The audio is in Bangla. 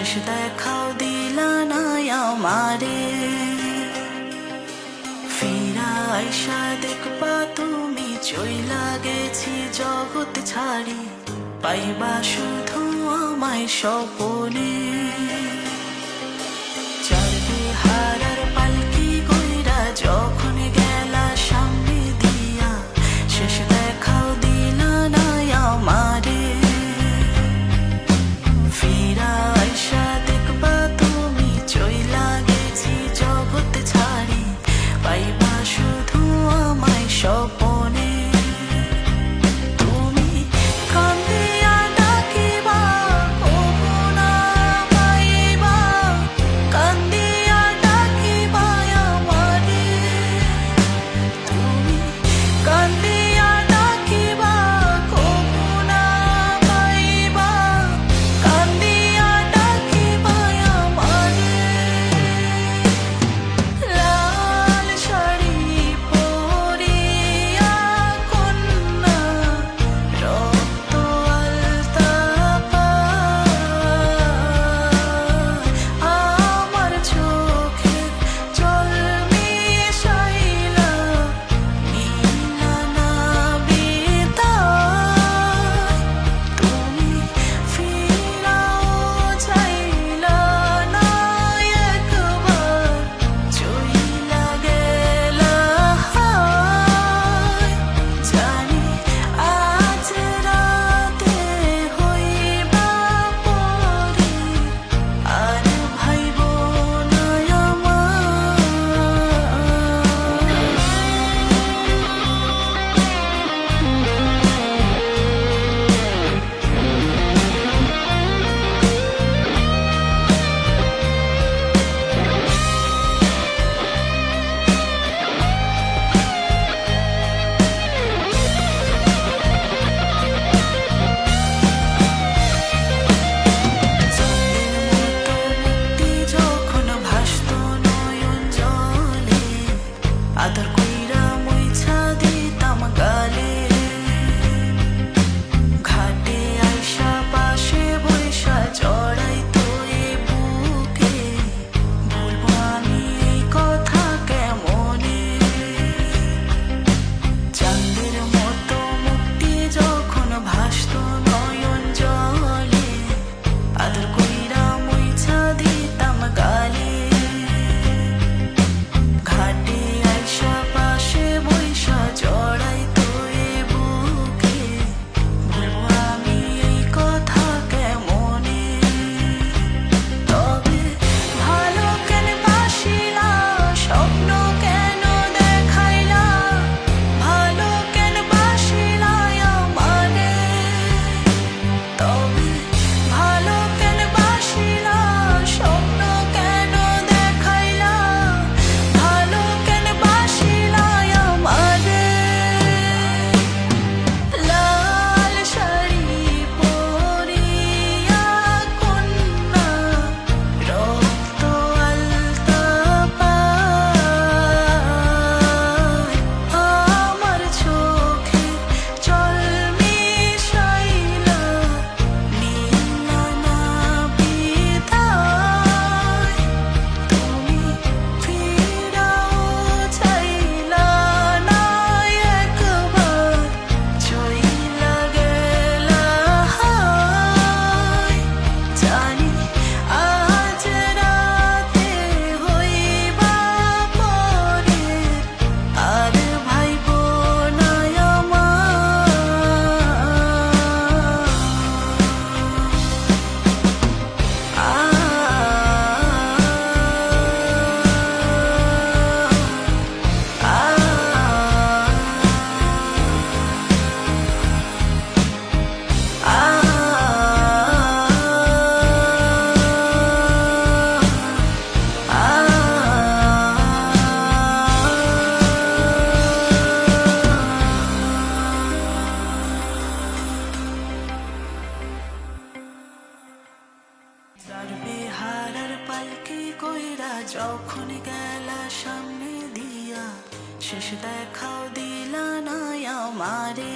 শেষ দেখাও দিলা না আমারে। ফিরা আইসা দেখবা তুমি চইলা গেছি জগৎ ছাড়ি, পাইবা শুধু আমায় স্বপনে। চারবে হারার পালকি কইরা যখন গেলা সামনে দিয়া, শেষ দেখাও দিলা না আমারে। ফিরা আইসা দেখবা তুমি চইলা গেছি জগৎ ছাড়ি, পাইবা শুধু আমায় স্বপনে। তুমি কান্দিয়া ডাকিবা কবু না পাইবা, কান্দিয়া ডাকিবা আমারে। তুমি কান্দিয়া ডাকিবা কবু না পাইবা, কান্দিয়া ডাকিবা আমারে। লাল শাড়ি পরিয়া কন্যা রক্ত আলতা আমার চোখে জল মিশাইলা, নীলা নাবিতায়। তুমি ফিরাও চাইলা না একবার, চইলা গেলা হায়। জানি আজ রাতে হইবা পরে, আর ভাইব না আমার। যখন ভাসত নয়ন জলে, আদর কইরা মুইছা দিতাম গালে। ঘাটে আইসা পাশে বইসা জড়াইতো এ বুকে, বলবো আমি এই কথা কেমনে। চাঁদের মতো মুক্তি যখন ভাসত নয়ন জলে, আদর কইরা মুইছা দিতাম গালে। ঘাটে আইসা পাশে বইসা জড়াইতো এ বুকে, বলবো আমি এই কথা কেমনে। তবে ভালো কেন বাসিলা, স্বপ্ন কেন দেখাইলা, ভালো কেন বাসিলা আমারে। তবে ভালো কেন বাসিলা, স্বপ্ন কেন দেখাইলা, ভালো কেন বাসিলা আমারে। লাল শাড়ি পরিয়া কন্যা রক্ত আলতা আমার চোখে জল মিশাইলা, নীলা নাবিতায়। তুমি ফিরাও চাইলা না একবার, চইলা গেলা হায়। জানি আজ রাতে হইবা পরে, আর ভাইব না চারবে হারার পালকি কইরা যখন গেলা সামনে দিয়া, শেষ দেখাও দিলা না আমারে।